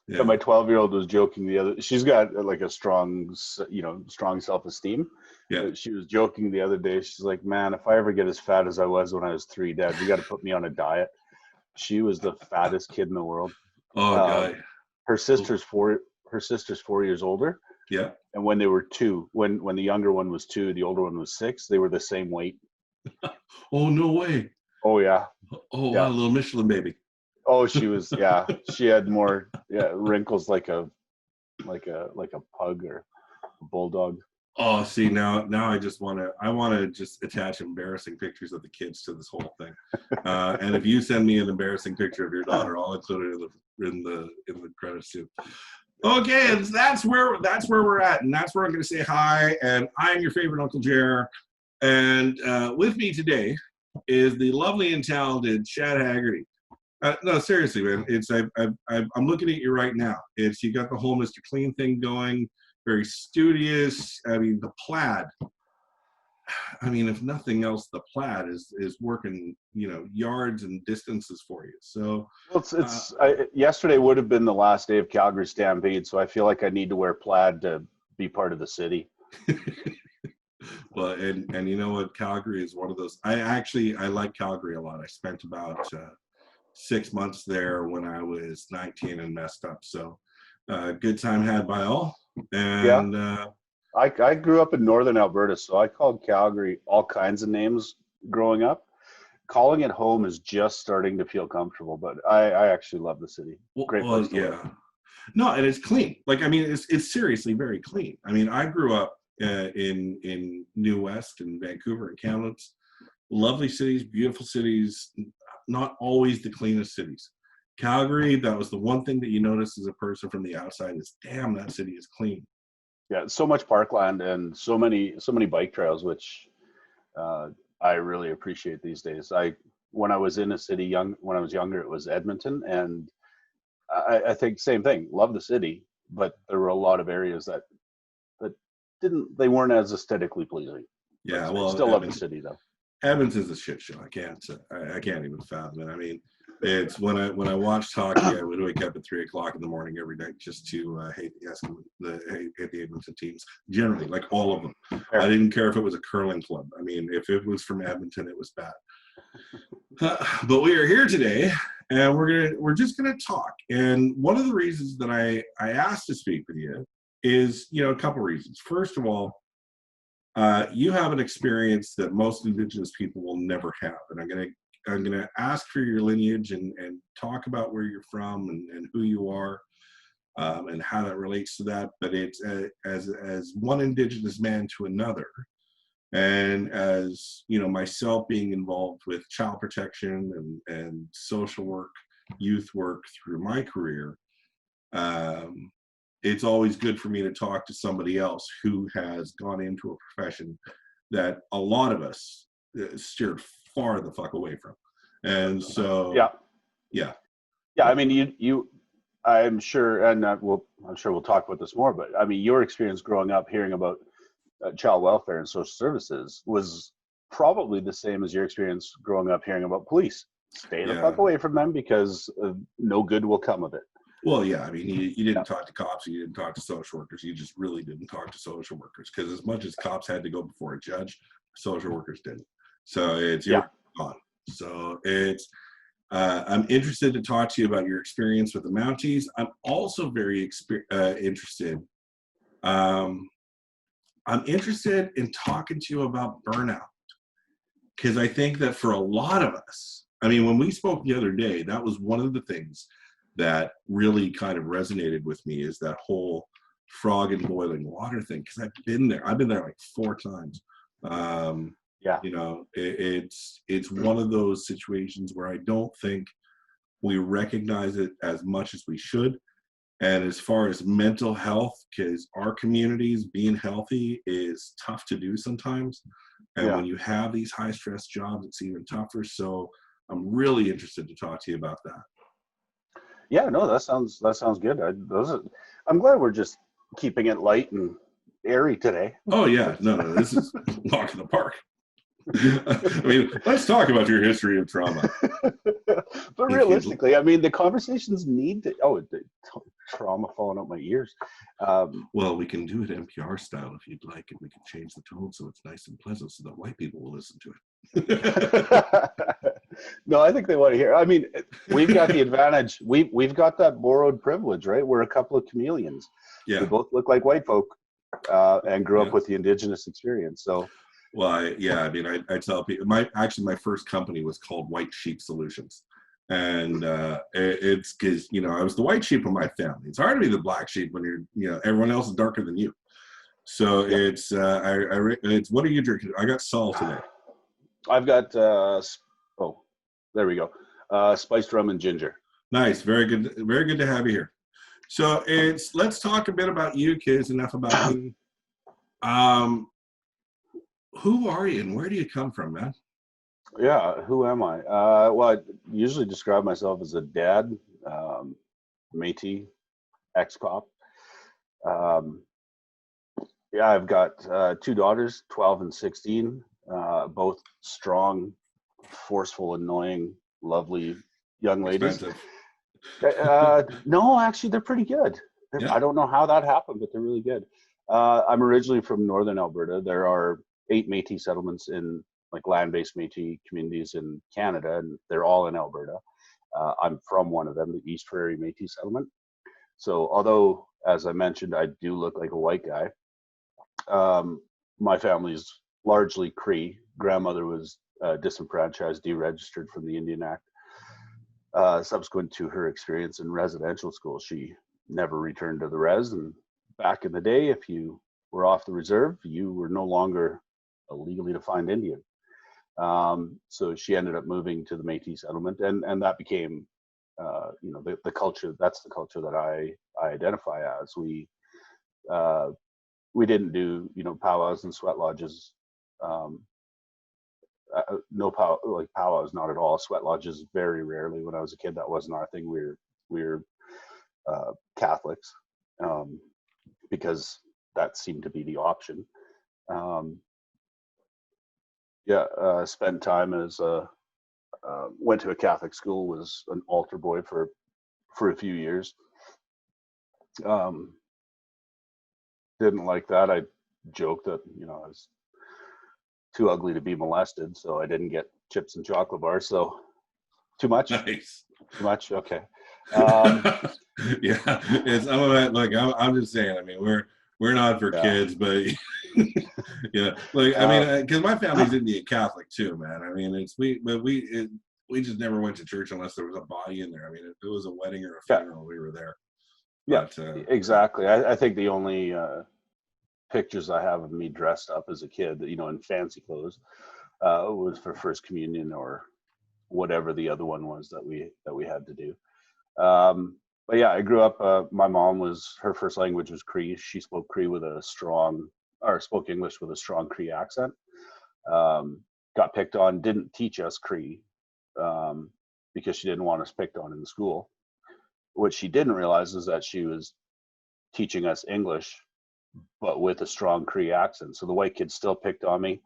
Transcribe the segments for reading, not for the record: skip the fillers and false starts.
Yeah, my 12-year-old was joking the other. She's got like a strong, strong self-esteem. Yeah. She was joking the other day. She's like, "Man, if I ever get as fat as I was when I was 3, Dad, you got to put me on a diet." She was the fattest kid in the world. Oh, God. Her sister's 4. Her sister's 4 years older. Yeah. And when they were 2, when the younger one was 2, the older one was 6. They were the same weight. Oh, no way. Oh yeah. Oh, yeah. wow, little Michelin baby. Oh, she was. Yeah, she had more wrinkles like a pug or a bulldog. Oh, see, now I want to just attach embarrassing pictures of the kids to this whole thing. And if you send me an embarrassing picture of your daughter, I'll include it in the credits too. Okay, and that's where we're at, and that's where I'm going to say hi. And I'm your favorite Uncle Jer, and with me today is the lovely and talented Chad Haggerty. No, seriously, man. I'm looking at you right now. You got the whole Mr. Clean thing going. Very studious. I mean, the plaid. I mean, if nothing else, the plaid is working, yards and distances for you. So yesterday would have been the last day of Calgary Stampede, so I feel like I need to wear plaid to be part of the city. Well, and you know what? Calgary is one of those. I like Calgary a lot. I spent about 6 months there when I was 19 and messed up. So good time had by all. And I grew up in northern Alberta, so I called Calgary all kinds of names growing up. Calling it home is just starting to feel comfortable, but I actually love the city. Great place to live. No, and it's clean. Like, I mean, it's seriously very clean. I mean, I grew up in New West and Vancouver and Kamloops. Lovely cities, beautiful cities, not always the cleanest cities. Calgary, that was the one thing that you notice as a person from the outside is, damn, that city is clean. Yeah, so much parkland and so many bike trails, which I really appreciate these days. When I was in a city when I was younger, it was Edmonton, and I think same thing. Love the city, but there were a lot of areas that they weren't as aesthetically pleasing. Yeah, well, still love the city though. Edmonton's a shit show. I can't even fathom it. I mean, it's when I watched hockey, I would wake up at 3:00 in the morning every night just to hate the Edmonton teams. Generally, like all of them. Fair. I didn't care if it was a curling club. I mean, if it was from Edmonton, it was bad. But we are here today, and we're just gonna talk. And one of the reasons that I asked to speak with you is, a couple reasons. First of all, you have an experience that most Indigenous people will never have, and I'm gonna ask for your lineage and talk about where you're from and who you are, and how that relates to that. But it's as one Indigenous man to another, and as myself being involved with child protection and social work, youth work through my career. It's always good for me to talk to somebody else who has gone into a profession that a lot of us steered far the fuck away from. And so, yeah. I mean, I'm sure, and I'm sure we'll talk about this more, but I mean, your experience growing up hearing about child welfare and social services was probably the same as your experience growing up hearing about police. Stay the fuck away from them because no good will come of it. Well, yeah, I mean, you didn't talk to cops, you didn't talk to social workers, you just really didn't talk to social workers, because as much as cops had to go before a judge, social workers didn't. So it's your on. So it's I'm interested to talk to you about your experience with the Mounties. I'm also very interested. I'm interested in talking to you about burnout, because I think that for a lot of us, I mean, when we spoke the other day, that was one of the things that really kind of resonated with me, is that whole frog in boiling water thing, because I've been there like 4 times. It's one of those situations where I don't think we recognize it as much as we should. And as far as mental health, because our communities being healthy is tough to do sometimes, and when you have these high stress jobs, it's even tougher. So I'm really interested to talk to you about that. Yeah, no, that sounds good. I'm glad we're just keeping it light and airy today. Oh yeah, no, this is walk in the park. I mean, let's talk about your history of trauma. But realistically, I mean, the conversations need to. Oh, the trauma falling out my ears. Well, we can do it NPR style if you'd like, and we can change the tone so it's nice and pleasant, so that white people will listen to it. No, I think they want to hear. I mean, we've got the advantage. We've got that borrowed privilege, right? We're a couple of chameleons. Yeah. We both look like white folk, and grew up with the Indigenous experience. So. Well, I mean, I tell people, my first company was called White Sheep Solutions. And it's because, I was the white sheep of my family. It's hard to be the black sheep when everyone else is darker than you. So it's, what are you drinking? I got Sol today. I've got, there we go. Spiced rum and ginger. Nice. Very good. Very good to have you here. So let's talk a bit about you, kids, enough about you. Who are you and where do you come from, man? Yeah, who am I? Well, I usually describe myself as a dad, Métis, ex-cop. I've got 2 daughters, 12 and 16, both strong, forceful, annoying, lovely young ladies. No, actually, they're pretty good. Yeah. I don't know how that happened, but they're really good. I'm originally from northern Alberta. There are 8 Métis settlements in land-based Métis communities in Canada, and they're all in Alberta. I'm from one of them, the East Prairie Métis settlement. So although, as I mentioned, I do look like a white guy, my family's largely Cree. Grandmother was disenfranchised, deregistered from the Indian Act. Subsequent to her experience in residential school, she never returned to the res. And back in the day, if you were off the reserve, you were no longer a legally defined Indian. So she ended up moving to the Métis settlement, and that became, the culture. That's the culture that I identify as. We didn't do powwows and sweat lodges. No powwows, not at all. Sweat lodges very rarely. When I was a kid, that wasn't our thing. We were Catholics, because that seemed to be the option. Spent time as went to a Catholic school, was an altar boy for a few years. Didn't like that. I joked that I was too ugly to be molested, so I didn't get chips and chocolate bars. So too much. Nice. Too much. Okay. Yeah, it's some of that. Like I'm just saying. I mean, we're not for kids, but I mean, because my family's Indian Catholic too, man. I mean, we just never went to church unless there was a body in there. I mean, if it was a wedding or a funeral, we were there. Yeah, but, exactly. I think the only pictures I have of me dressed up as a kid, in fancy clothes, was for First Communion or whatever the other one was that we had to do. But yeah, I grew up. My mom her first language was Cree. She spoke Cree spoke English with a strong Cree accent. Got picked on. Didn't teach us Cree because she didn't want us picked on in the school. What she didn't realize is that she was teaching us English, but with a strong Cree accent. So the white kids still picked on me.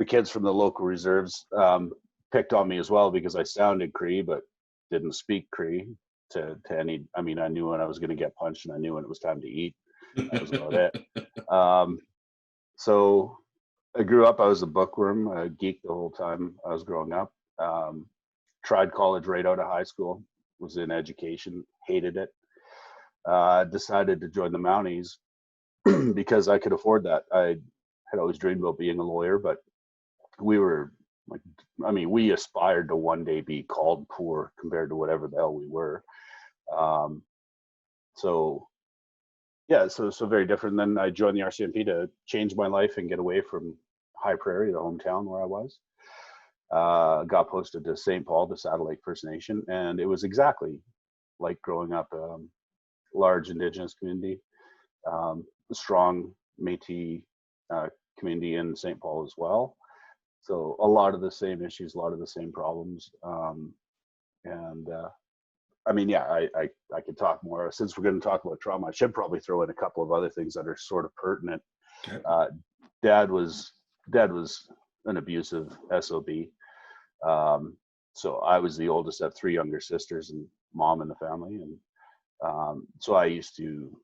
The kids from the local reserves picked on me as well because I sounded Cree, but didn't speak Cree to any. I mean, I knew when I was going to get punched, and I knew when it was time to eat. That was about it. So I grew up. I was a bookworm, a geek the whole time I was growing up. Tried college right out of high school. Was in education, hated it. Decided to join the Mounties because I could afford that. I had always dreamed about being a lawyer, but we aspired to one day be called poor compared to whatever the hell we were. So very different. Then I joined the RCMP to change my life and get away from High Prairie, the hometown where I was. Got posted to St. Paul, the Satellite First Nation, and it was exactly like growing up large Indigenous community, strong Métis community in St. Paul as well. So a lot of the same issues, a lot of the same problems. I mean, I could talk more. Since we're going to talk about trauma, I should probably throw in a couple of other things that are sort of pertinent. Okay. Dad was an abusive SOB. So I was the oldest. I have 3 younger sisters and mom in the family, and so I used to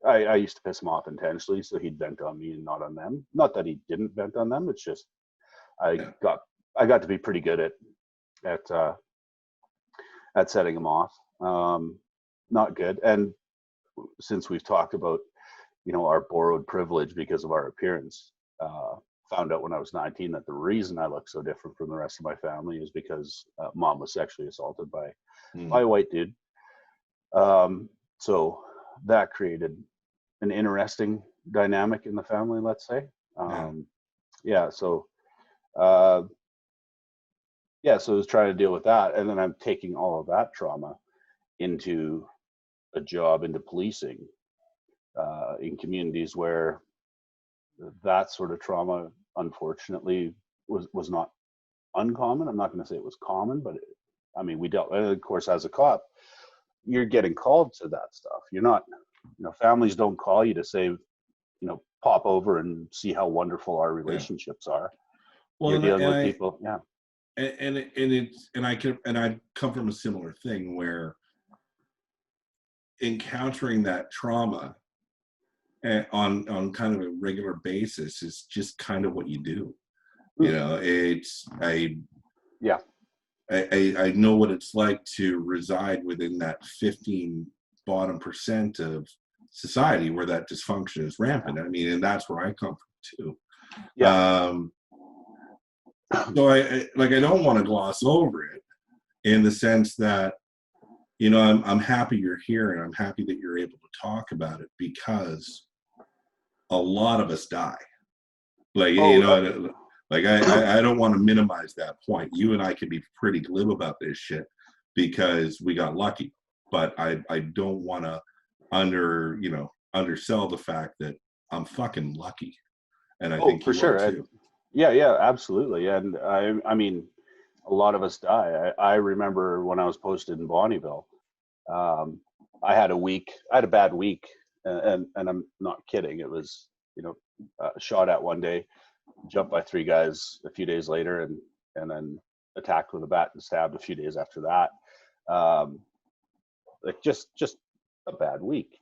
I used to piss him off intentionally, so he'd vent on me and not on them. Not that he didn't vent on them. It's just I got to be pretty good at setting him off. Not good. And since we've talked about, our borrowed privilege because of our appearance, found out when I was 19 that the reason I look so different from the rest of my family is because mom was sexually assaulted by a white dude. So that created an interesting dynamic in the family, let's say. So I was trying to deal with that, and then I'm taking all of that trauma into a job into policing in communities where that sort of trauma, unfortunately, was not uncommon. I'm not going to say it was common, but we dealt. Of course, as a cop, you're getting called to that stuff. You're not, families don't call you to say, pop over and see how wonderful our relationships are. Well, you're dealing with people, and I come from a similar thing where encountering that trauma on kind of a regular basis is just kind of what you do. I know what it's like to reside within that 15 bottom percent of society where that dysfunction is rampant. And that's where I come from too. So I don't want to gloss over it in the sense that, I'm happy you're here, and I'm happy that you're able to talk about it, because a lot of us die. I don't want to minimize that point. You and I can be pretty glib about this shit because we got lucky, but I don't want to undersell the fact that I'm fucking lucky. And I think for sure. Too. Yeah, absolutely. And a lot of us die. I remember when I was posted in Bonnieville, I had a bad week, and I'm not kidding. It was, shot at one day, jumped by 3 guys a few days later, and then attacked with a bat and stabbed a few days after that. Just a bad week.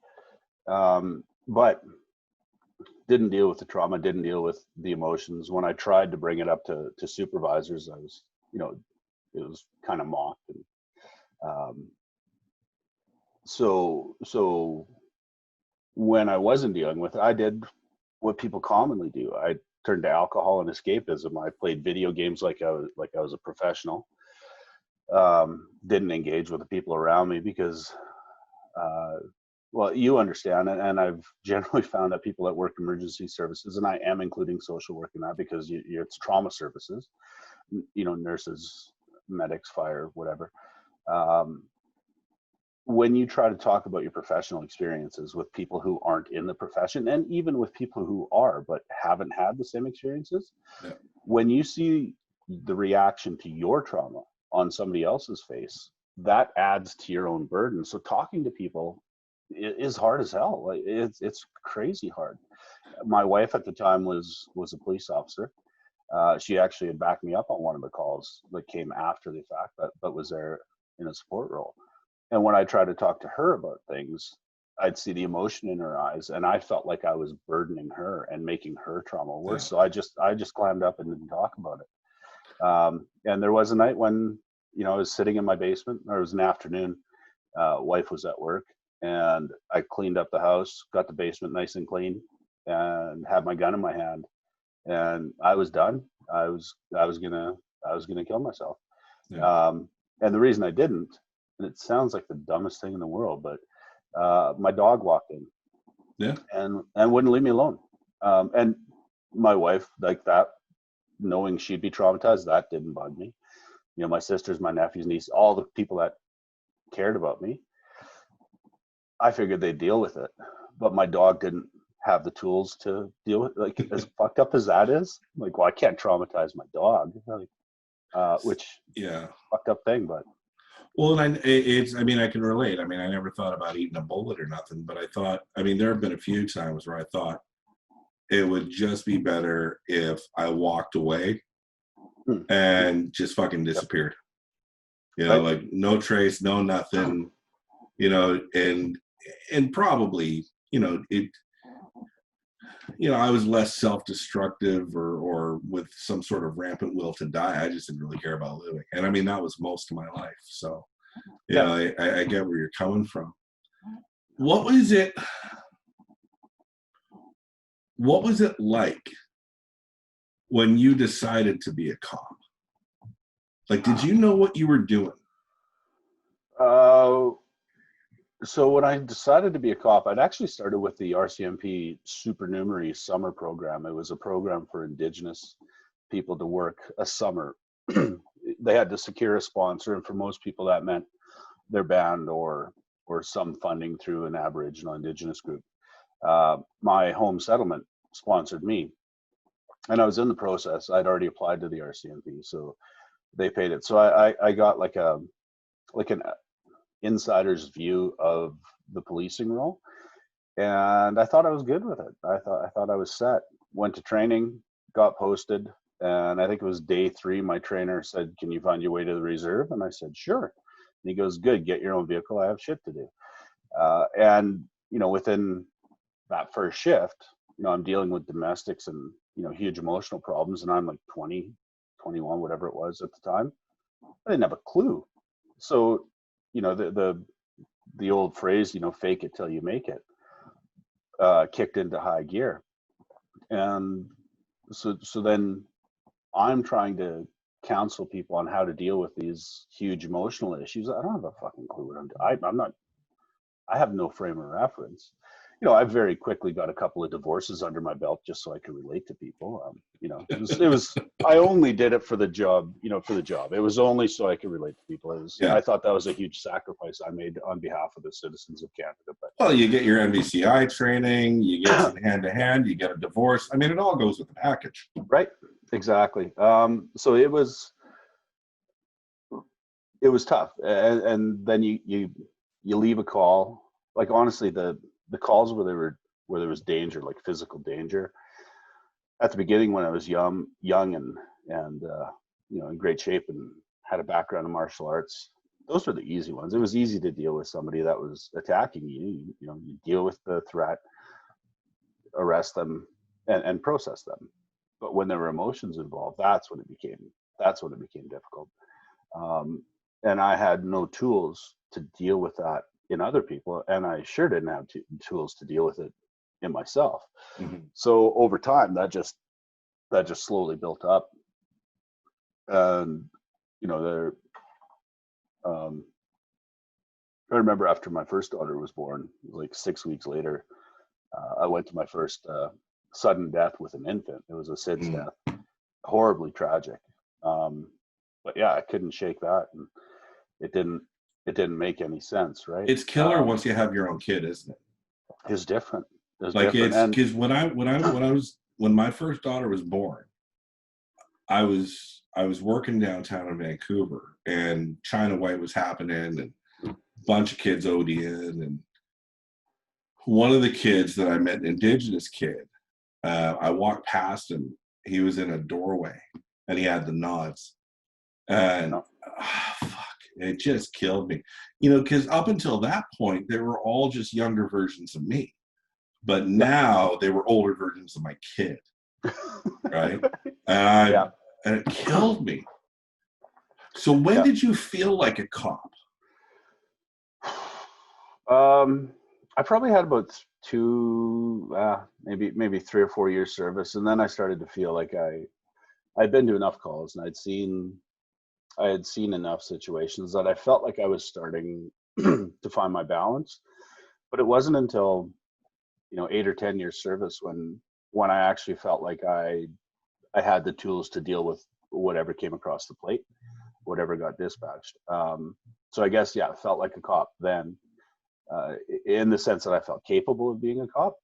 But didn't deal with the trauma, didn't deal with the emotions. When I tried to bring it up to supervisors, I was, it was kind of mocked. And so when I wasn't dealing with it, I did what people commonly do. I turned to alcohol and escapism. I played video games like I was a professional. Didn't engage with the people around me because, you understand, and I've generally found that people that work emergency services, and I am including social work in that because it's trauma services, nurses, medics, fire, whatever. When you try to talk about your professional experiences with people who aren't in the profession, and even with people who are but haven't had the same experiences, when you see the reaction to your trauma on somebody else's face, that adds to your own burden. So talking to people is hard as hell. It's crazy hard. My wife at the time was a police officer. She actually had backed me up on one of the calls that came after the fact, but was there in a support role. And when I tried to talk to her about things, I'd see the emotion in her eyes, and I felt like I was burdening her and making her trauma worse. So I just clammed up and didn't talk about it. And there was a night when, I was sitting in my basement, or it was an afternoon. Wife was at work, and I cleaned up the house, got the basement nice and clean, and had my gun in my hand, and I was done. I was gonna kill myself. And the reason I didn't, and it sounds like the dumbest thing in the world, but my dog walked in, and wouldn't leave me alone. And my wife, like that, knowing she'd be traumatized, that didn't bug me. My sisters, my nephews, niece, all the people that cared about me, I figured they'd deal with it. But my dog didn't have the tools to deal with it. Like, as fucked up as that is, like, well, I can't traumatize my dog, which fucked up thing, but. Well, and I can relate. I never thought about eating a bullet or nothing, but I thought, there have been a few times where I thought, it would just be better if I walked away and just fucking disappeared. You know, like no trace, no nothing, you know, and probably, you know, I was less self-destructive or with some sort of rampant will to die. I just didn't really care about living. And I mean, that was most of my life. So, you know, I get where you're coming from. What was it like when you decided to be a cop? Like, did you know what you were doing? So when I decided to be a cop, I'd actually started with the RCMP supernumerary summer program. It was a program for Indigenous people to work a summer. They had to secure a sponsor, and for most people that meant their band or some funding through an Aboriginal Indigenous group. My home settlement sponsored me, and I was in the process. I'd already applied to the RCMP, so they paid it. So I got like an insider's view of the policing role, and I thought I was good with it. I thought I was set. Went to training, got posted, and I think it was day 3. My trainer said, "Can you find your way to the reserve?" And I said, "Sure." And he goes, "Good, get your own vehicle. I have shit to do." And you know, within that first shift, you know, I'm dealing with domestics and, you know, huge emotional problems, and I'm like 20, 21, whatever it was at the time. I didn't have a clue. So, you know, the old phrase, you know, fake it till you make it, kicked into high gear. And so then I'm trying to counsel people on how to deal with these huge emotional issues. I don't have a fucking clue what I'm doing. I have no frame of reference. You know, I very quickly got a couple of divorces under my belt just so I could relate to people. You know, it was I only did it for the job, you know, for the job. It was only so I could relate to people. I thought that was a huge sacrifice I made on behalf of the citizens of Canada. But well, you get your NVCI training, you get some hand-to-hand, you get a divorce. I mean, it all goes with the package. Right, exactly. So it was tough. And then you leave a call. Like, honestly, the calls where there was danger, like physical danger, at the beginning when I was young and you know, in great shape and had a background in martial arts, those were the easy ones. It was easy to deal with somebody that was attacking you. You know, you deal with the threat, arrest them, and process them. But when there were emotions involved, that's when it became difficult. And I had no tools to deal with that in other people, and I sure didn't have tools to deal with it in myself. Mm-hmm. So over time, that just slowly built up. And you know, I remember after my first daughter was born, like 6 weeks later, I went to my first sudden death with an infant. It was a SIDS death, horribly tragic. But yeah, I couldn't shake that, and it didn't make any sense, right? It's killer once you have your own kid, isn't it? It's different. It's because when my first daughter was born, I was working downtown in Vancouver, and China White was happening, and a bunch of kids ODing, and one of the kids that I met, an Indigenous kid, I walked past him. He was in a doorway, and he had the nods, and fuck. It just killed me, you know, because up until that point, they were all just younger versions of me. But now they were older versions of my kid, right? And it killed me. So when did you feel like a cop? I probably had about maybe 3 or 4 years service. And then I started to feel like I'd been to enough calls, and I had seen enough situations that I felt like I was starting to find my balance. But it wasn't until, you know, 8 or 10 years service when I actually felt like I had the tools to deal with whatever came across the plate, whatever got dispatched. So I guess, I felt like a cop then, in the sense that I felt capable of being a cop.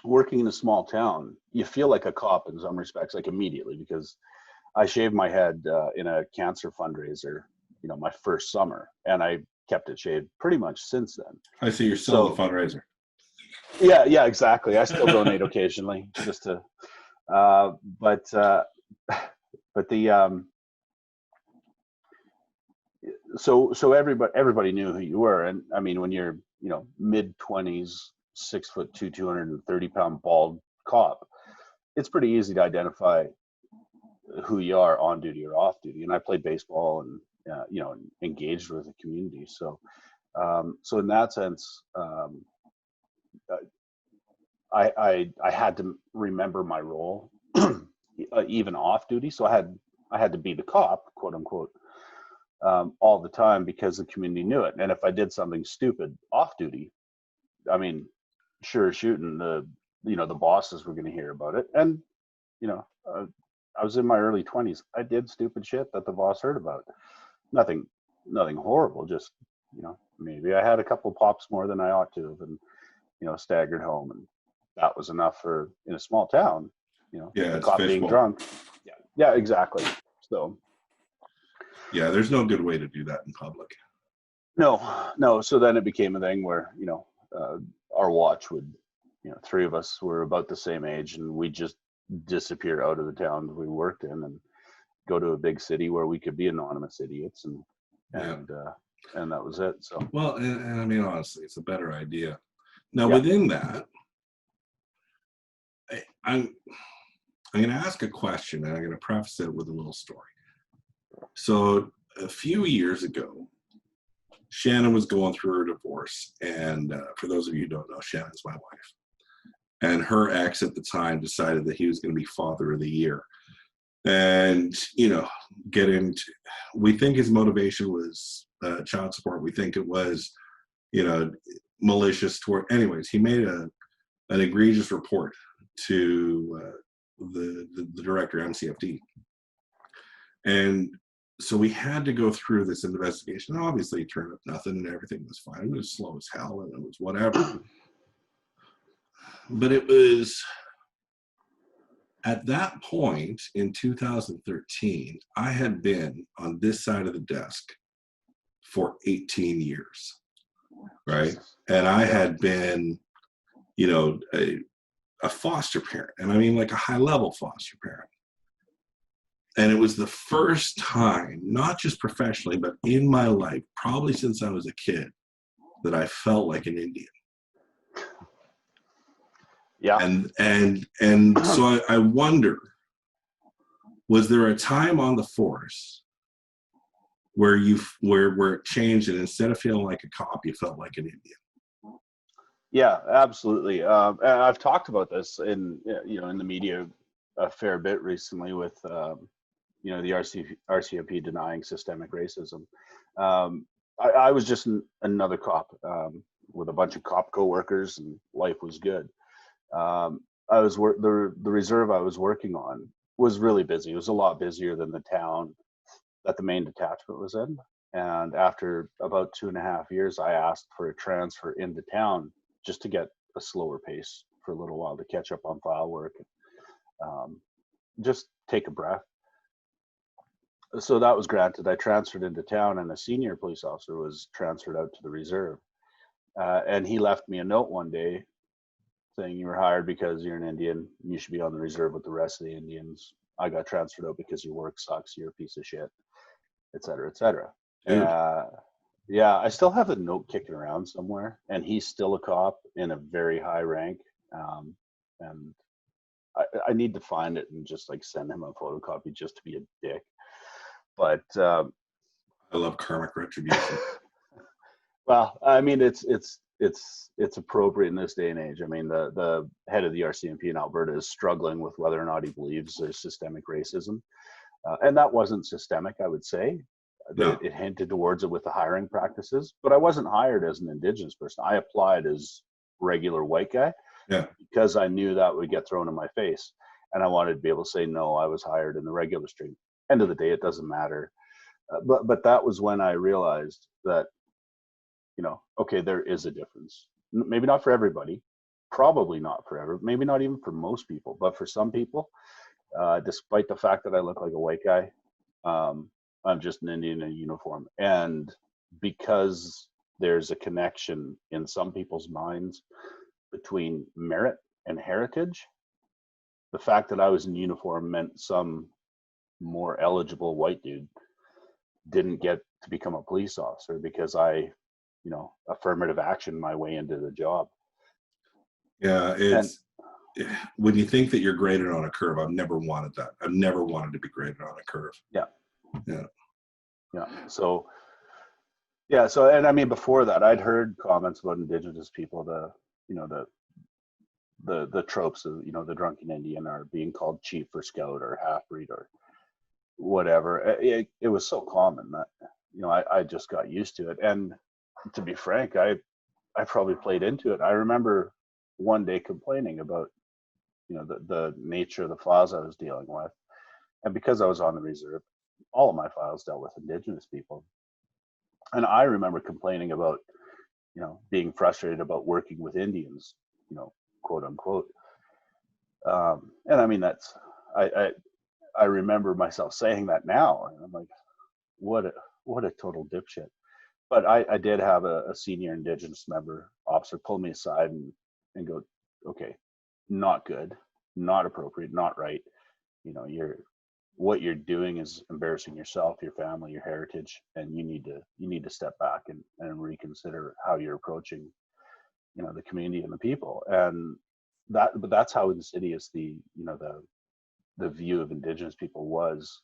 Working in a small town, you feel like a cop in some respects, like immediately, because I shaved my head in a cancer fundraiser, you know, my first summer, and I kept it shaved pretty much since then. I see you're still in the fundraiser. Yeah, exactly. I still donate occasionally, just to, uh, but uh, but the so everybody knew who you were, and I mean, when you're mid-20s, 6'2", 230-pound bald cop, it's pretty easy to identify who you are on duty or off duty. And I played baseball and engaged with the community. So in that sense, I had to remember my role even off duty. So I had to be the cop, quote unquote, all the time because the community knew it. And if I did something stupid off duty, I mean, sure as shooting, the bosses were going to hear about it. And you know, uh, I was in my early 20s. I did stupid shit that the boss heard about. Nothing, nothing horrible. Just maybe I had a couple pops more than I ought to have, and staggered home, and that was enough for in a small town. Yeah, The it's cop being fishbowl. drunk. Yeah, exactly. So Yeah, there's no good way to do that in public. no. So then it became a thing where our watch would, three of us were about the same age, and we just disappear out of the town we worked in and go to a big city where we could be anonymous idiots, and Yeah. and that was it. So Well, and I mean, honestly, it's a better idea. Now, yeah. within that, I'm going to ask a question, and I'm going to preface it with a little story. So a few years ago, Shannon was going through her divorce, and for those of you who don't know, Shannon's my wife. And her ex at the time decided that he was going to be Father of the Year. And, we think his motivation was child support. We think it was, malicious toward, anyways, he made an egregious report to the director, MCFD. And so we had to go through this investigation. Obviously, it turned up nothing and everything was fine. It was slow as hell and it was whatever. But it was at that point in 2013, I had been on this side of the desk for 18 years, right? And I had been, a foster parent, and I mean like a high-level foster parent. And it was the first time, not just professionally, but in my life, probably since I was a kid, that I felt like an Indian. Yeah. And so I wonder, was there a time on the force where where it changed, and instead of feeling like a cop, you felt like an Indian? Yeah, absolutely. And I've talked about this in the media a fair bit recently with the RCMP denying systemic racism. I was just another cop with a bunch of cop co-workers, and life was good. I was the reserve I was working on was really busy. It was a lot busier than the town that the main detachment was in. And after about 2.5 years, I asked for a transfer into town just to get a slower pace for a little while to catch up on file work, and just take a breath. So that was granted. I transferred into town, and a senior police officer was transferred out to the reserve. And he left me a note one day saying, "You were hired because you're an Indian. You should be on the reserve with the rest of the Indians. I got transferred out because your work sucks. You're a piece of shit," et cetera, et cetera. Yeah, I still have the note kicking around somewhere, and he's still a cop in a very high rank. And I need to find it and just like send him a photocopy just to be a dick. But I love karmic retribution. well, I mean, it's appropriate in this day and age. I mean, the head of the RCMP in Alberta is struggling with whether or not he believes there's systemic racism, and that wasn't systemic, I would say. No. It hinted towards it with the hiring practices, but I wasn't hired as an Indigenous person. I applied as regular white guy, because I knew that would get thrown in my face, and I wanted to be able to say, no, I was hired in the regular stream. End of the day, it doesn't matter. But that was when I realized that, okay, there is a difference. Maybe not for everybody, probably not for maybe not even for most people, but for some people, despite the fact that I look like a white guy, I'm just an Indian in a uniform. And because there's a connection in some people's minds between merit and heritage, the fact that I was in uniform meant some more eligible white dude didn't get to become a police officer because I, affirmative action my way into the job. Yeah, And when you think that you're graded on a curve, I've never wanted that. I've never wanted to be graded on a curve. yeah. Yeah. So, and I mean, before that, I'd heard comments about Indigenous people, the tropes of, the drunken Indian or being called chief or scout or half-breed or whatever. It was so common that, I just got used to it. And to be frank, I probably played into it. I remember one day complaining about, the nature of the files I was dealing with. And because I was on the reserve, all of my files dealt with Indigenous people. And I remember complaining about, being frustrated about working with Indians, quote unquote. And I mean, I remember myself saying that now, and I'm like, what a total dipshit. But I did have a senior Indigenous member officer pull me aside and go, okay, not good, not appropriate, not right. What you're doing is embarrassing yourself, your family, your heritage, and you need to step back and reconsider how you're approaching, the community and the people. And but that's how insidious the view of Indigenous people was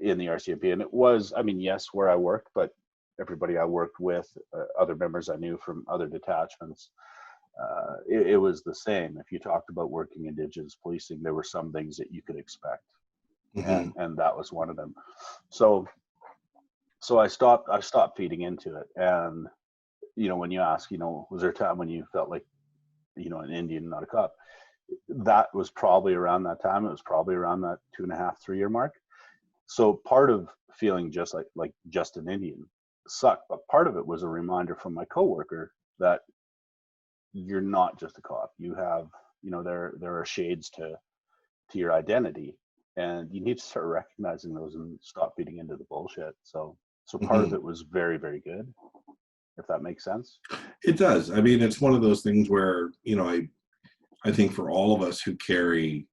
in the RCMP. And it was, I mean, yes, where I worked, but everybody I worked with, other members I knew from other detachments, it was the same. If you talked about working Indigenous policing, there were some things that you could expect. Mm-hmm. and that was one of them. So I stopped feeding into it. And when you ask, was there a time when you felt like, an Indian, not a cop? That was probably around that time. It was probably around that 2.5, 3 year mark. So part of feeling just like just an Indian sucked, but part of it was a reminder from my coworker that you're not just a cop. You have, there are shades to your identity, and you need to start recognizing those and stop feeding into the bullshit. So part of it was very, very good, if that makes sense. It does. I mean, it's one of those things where, I think for all of us who carry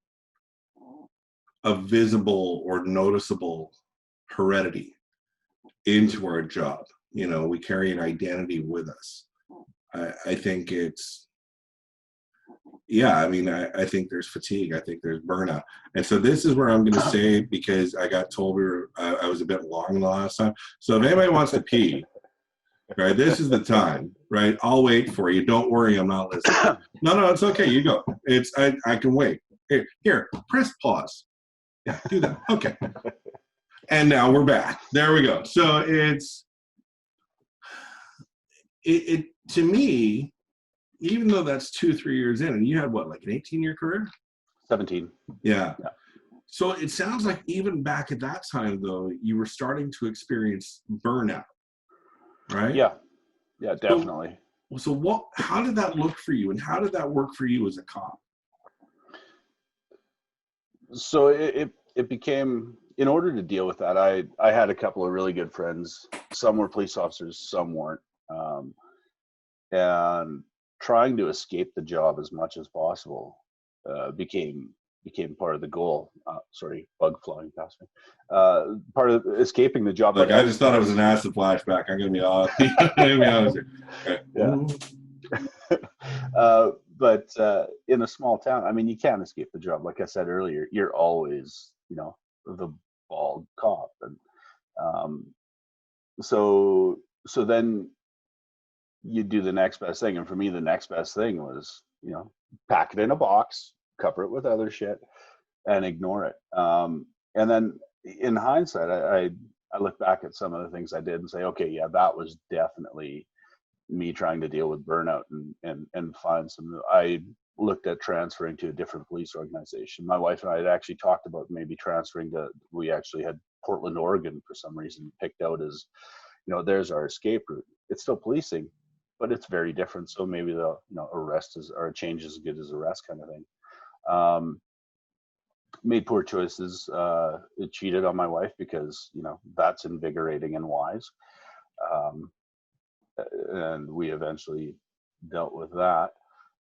a visible or noticeable heredity into our job, we carry an identity with us. I think it's, I mean, I think there's fatigue. I think there's burnout. And so this is where I'm going to say, because I got told I was a bit long the last time. So if anybody wants to pee, right, this is the time, right? I'll wait for you. Don't worry, I'm not listening. No, it's okay. You go. I can wait. Here, press pause. Yeah, do that. Okay. And now we're back. There we go. So it to me, even though that's 2-3 years in, and you had what, like an 18-year career? 17. Yeah. So it sounds like even back at that time, though, you were starting to experience burnout, right? Yeah, definitely. So how did that look for you, and how did that work for you as a cop? So it became, in order to deal with that, I had a couple of really good friends. Some were police officers, some weren't. And trying to escape the job as much as possible became part of the goal. Sorry, bug flying past me. Part of escaping the job. Like, I just thought it was an acid flashback. I'm gonna be honest. Okay. Yeah. But in a small town, I mean, you can't escape the job. Like I said earlier, you're always, the bald cop, and so then you do the next best thing. And for me, the next best thing was, pack it in a box, cover it with other shit, and ignore it. And then in hindsight, I look back at some of the things I did and say, okay, yeah, that was definitely me trying to deal with burnout and find some. I looked at transferring to a different police organization. My wife and I had actually talked about maybe transferring we actually had Portland, Oregon for some reason picked out as, there's our escape route. It's still policing, but it's very different. So maybe the arrest or a change is as good as arrest kind of thing. Made poor choices. It cheated on my wife because that's invigorating and wise. And we eventually dealt with that.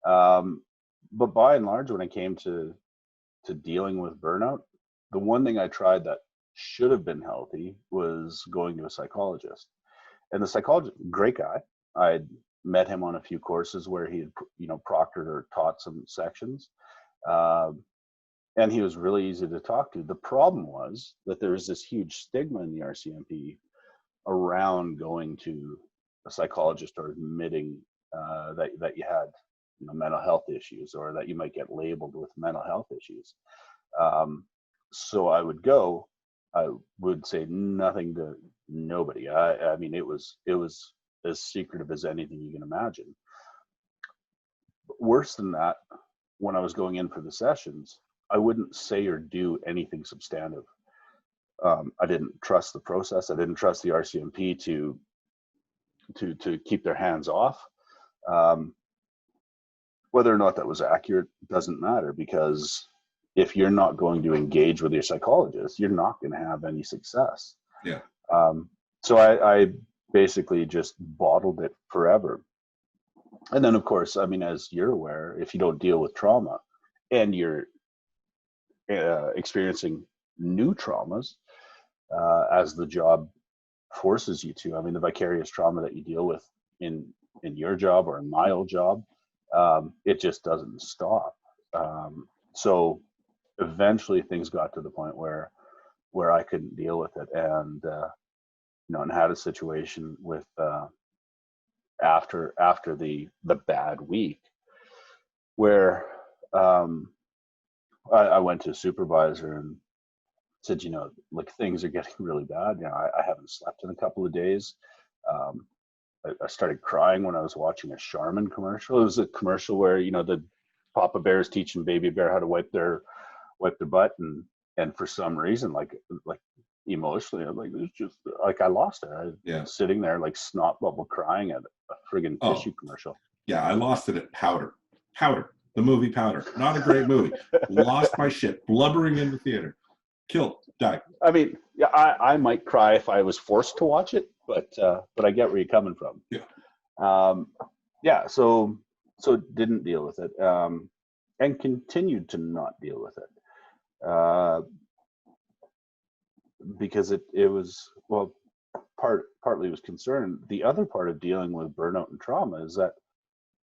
But by and large, when it came to dealing with burnout, the one thing I tried that should have been healthy was going to a psychologist. And the psychologist, great guy. I'd met him on a few courses where he had, proctored or taught some sections. And he was really easy to talk to. The problem was that there was this huge stigma in the RCMP around going to a psychologist or admitting that you had, mental health issues, or that you might get labeled with mental health issues. So I would go. I would say nothing to nobody. I mean, it was as secretive as anything you can imagine. But worse than that, when I was going in for the sessions, I wouldn't say or do anything substantive. I didn't trust the process. I didn't trust the RCMP to keep their hands off. Whether or not that was accurate doesn't matter, because if you're not going to engage with your psychologist, you're not going to have any success. Yeah. So I basically just bottled it forever. And then, of course, I mean, as you're aware, if you don't deal with trauma and you're experiencing new traumas as the job forces you to, I mean, the vicarious trauma that you deal with in your job or in my old job, it just doesn't stop. So eventually things got to the point where I couldn't deal with it, and and had a situation with after the bad week where I went to a supervisor and said, like, things are getting really bad. I haven't slept in a couple of days. I started crying when I was watching a Charmin commercial. It was a commercial where, the Papa Bear is teaching baby bear how to wipe their butt, and for some reason, like emotionally, I'm like, it's just like I lost it. I was sitting there like snot bubble crying at a friggin' tissue commercial. Yeah, I lost it at Powder, the movie Powder. Not a great movie. Lost my shit, blubbering in the theater. Killed, died. I mean, yeah, I might cry if I was forced to watch it, but I get where you're coming from. Yeah. So didn't deal with it, and continued to not deal with it, because it was, well, partly was concern. The other part of dealing with burnout and trauma is that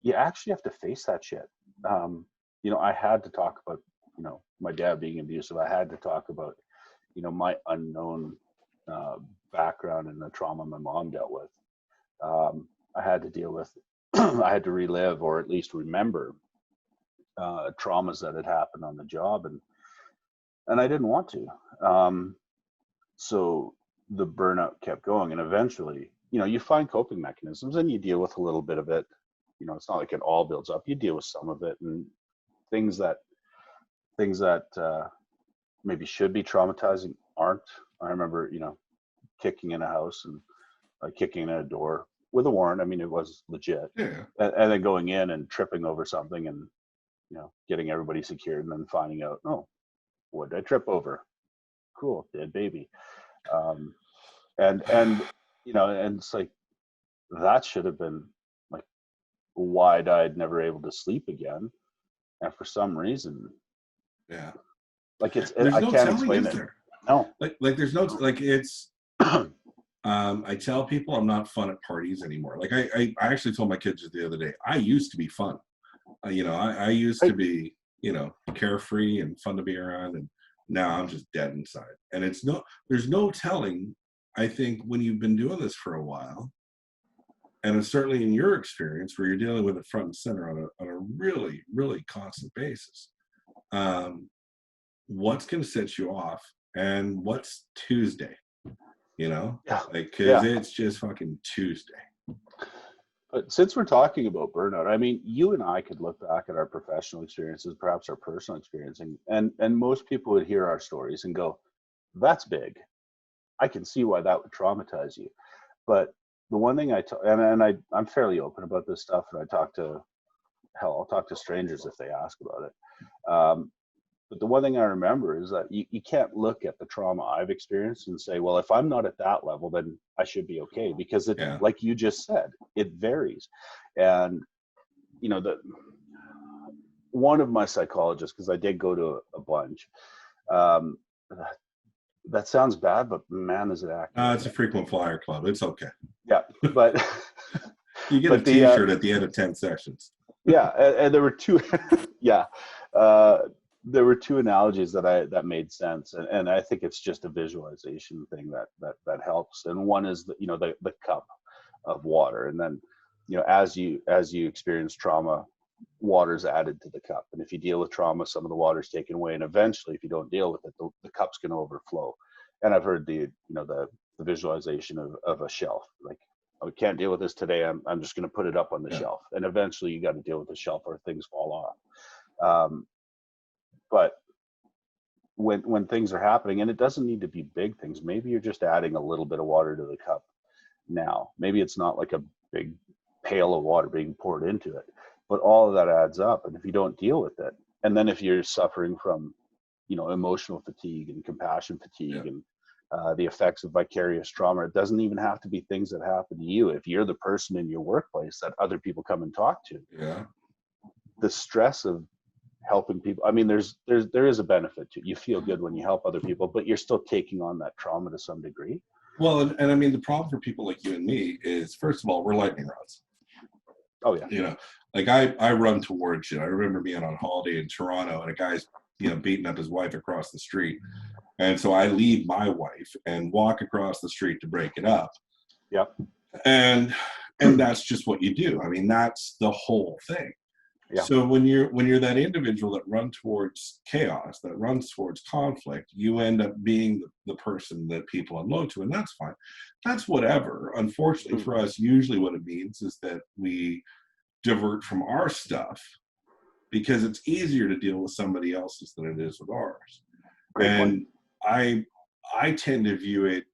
you actually have to face that shit. I had to talk about, my dad being abusive. I had to talk about, my unknown background and the trauma my mom dealt with. I had to deal with, I had to relive, or at least remember, traumas that had happened on the job, and I didn't want to. So the burnout kept going, and eventually, you find coping mechanisms and you deal with a little bit of it. It's not like it all builds up. You deal with some of it, and things that maybe should be traumatizing aren't. I remember, kicking in a house and kicking in a door with a warrant. I mean, it was legit. Yeah. And then going in and tripping over something and, getting everybody secured, and then finding out, oh, what did I trip over? Cool, dead baby. And it's like, that should have been like wide-eyed, never able to sleep again. And for some reason, like I can't explain it. No, like there's no, like, it's I tell people I'm not fun at parties anymore. Like I actually told my kids the other day, I used to be fun. I used to be, carefree and fun to be around, and now I'm just dead inside. And there's no telling, I think, when you've been doing this for a while, and it's certainly in your experience where you're dealing with it front and center on a really, really constant basis, what's going to set you off and what's Tuesday, because it's just fucking Tuesday. But since we're talking about burnout, I mean, you and I could look back at our professional experiences, perhaps our personal experience, and most people would hear our stories and go, that's big. I can see why that would traumatize you. But the one thing I'm fairly open about this stuff, and I'll talk to strangers if they ask about it. But the one thing I remember is that you can't look at the trauma I've experienced and say, well, if I'm not at that level, then I should be okay, because like you just said, it varies. And one of my psychologists, because I did go to a bunch. Um, that sounds bad, but man, is it accurate. It's a frequent flyer club. It's okay. Yeah, but you get but a T-shirt at the end of 10 sessions. Yeah, and there were two. Yeah, there were two analogies that made sense, and I think it's just a visualization thing that helps. And one is the cup of water, and then as you experience trauma, water's added to the cup, and if you deal with trauma, some of the water's taken away, and eventually, if you don't deal with it, the cup's going to overflow. And I've heard the visualization of a shelf, like, I can't deal with this today. I'm just going to put it up on the shelf, and eventually you got to deal with the shelf or things fall off. But when things are happening, and it doesn't need to be big things, maybe you're just adding a little bit of water to the cup. Now, maybe it's not like a big pail of water being poured into it, but all of that adds up. And if you don't deal with it, and then if you're suffering from, emotional fatigue and compassion fatigue and the effects of vicarious trauma, it doesn't even have to be things that happen to you. If you're the person in your workplace that other people come and talk to, the stress of helping people, I mean, there is a benefit to it. You feel good when you help other people, but you're still taking on that trauma to some degree. Well, and I mean, the problem for people like you and me is, first of all, we're lightning rods. Oh yeah. Like I run towards you. I remember being on holiday in Toronto, and a guy's beating up his wife across the street. And so I leave my wife and walk across the street to break it up. Yep. And that's just what you do. I mean, that's the whole thing. Yeah. So when you're that individual that runs towards chaos, that runs towards conflict, you end up being the person that people unload to, and that's fine. That's whatever. Unfortunately for us, usually what it means is that we divert from our stuff because it's easier to deal with somebody else's than it is with ours. Great and point. I tend to view it,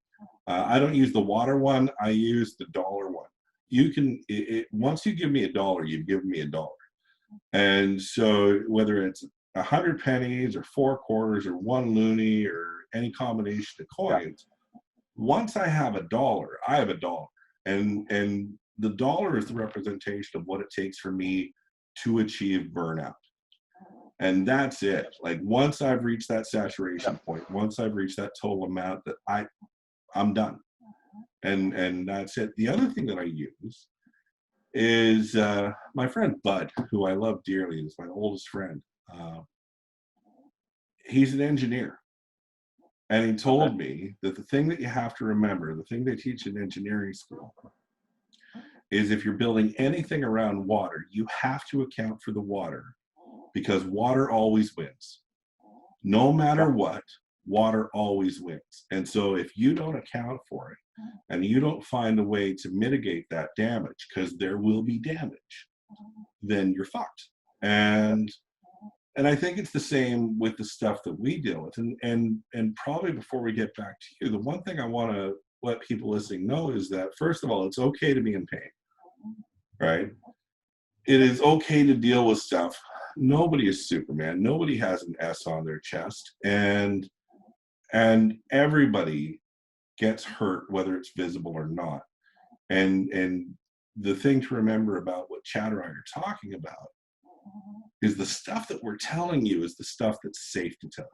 I don't use the water one, I use the dollar one. You can, once you give me $1, you've given me $1. And so whether it's 100 pennies or 4 quarters or 1 loonie or any combination of coins, once I have $1, I have $1. And the dollar is the representation of what it takes for me to achieve burnout. And that's it. Like once I've reached that saturation point, once I've reached that total amount, that I'm done. And that's it. The other thing that I use is my friend Bud, who I love dearly, is my oldest friend. He's an engineer. And he told me that the thing that you have to remember, the thing they teach in engineering school, is if you're building anything around water, you have to account for the water, because water always wins. No matter what, water always wins. And so if you don't account for it, and you don't find a way to mitigate that damage, because there will be damage, then you're fucked. And I think it's the same with the stuff that we deal with. And probably before we get back to you, the one thing I want to let people listening know is that, first of all, it's okay to be in pain, right? It is okay to deal with stuff. Nobody is Superman. Nobody has an S on their chest. And everybody gets hurt, whether it's visible or not. And the thing to remember about what Chad and I are talking about is the stuff that we're telling you is the stuff that's safe to tell.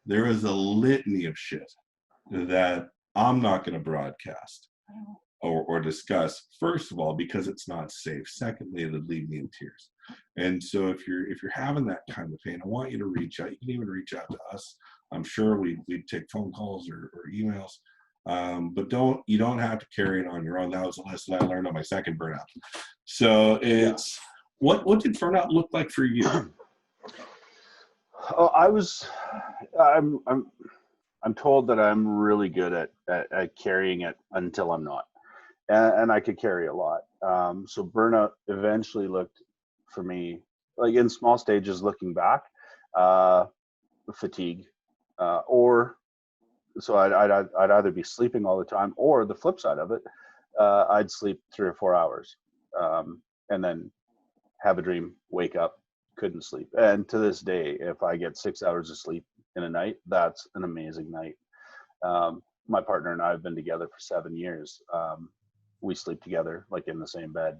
There is a litany of shit that I'm not going to broadcast or discuss, first of all, because it's not safe. Secondly, it would leave me in tears. And so if you're having that kind of pain, I want you to reach out. You can even reach out to us. I'm sure we'd take phone calls or emails. But you don't have to carry it on your own. That was a lesson I learned on my second burnout. So it's what did burnout look like for you? Oh, I'm told that I'm really good at carrying it until I'm not, and I could carry a lot. So burnout eventually looked for me like, in small stages, looking back, fatigue, or so I'd either be sleeping all the time, or the flip side of it, I'd sleep 3 or 4 hours, and then have a dream, wake up, couldn't sleep. And to this day, if I get 6 hours of sleep in a night, that's an amazing night. My partner and I have been together for 7 years. We sleep together, like in the same bed.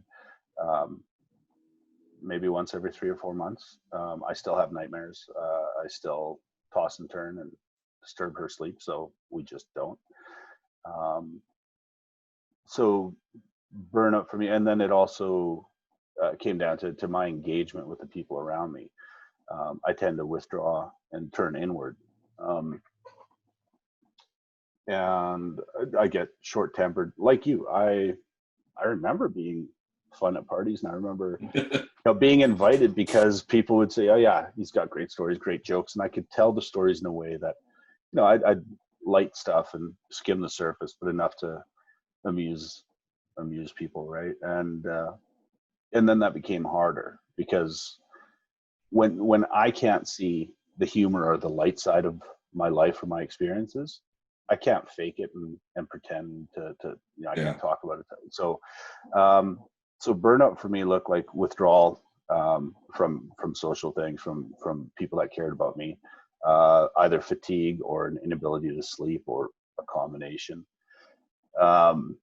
maybe once every 3 or 4 months. I still have nightmares. I still toss and turn and disturb her sleep, so we just don't. So burnout for me, and then it also came down to my engagement with the people around me. I tend to withdraw and turn inward. And I get short-tempered like you. I remember being fun at parties, and I remember being invited because people would say, oh yeah, he's got great stories, great jokes, and I could tell the stories in a way that I'd light stuff and skim the surface, but enough to amuse people, right? And then that became harder, because when I can't see the humor or the light side of my life or my experiences, I can't fake it and pretend to I can't talk about it. So so burnout for me looked like withdrawal from social things, from people that cared about me, either fatigue or an inability to sleep or a combination. For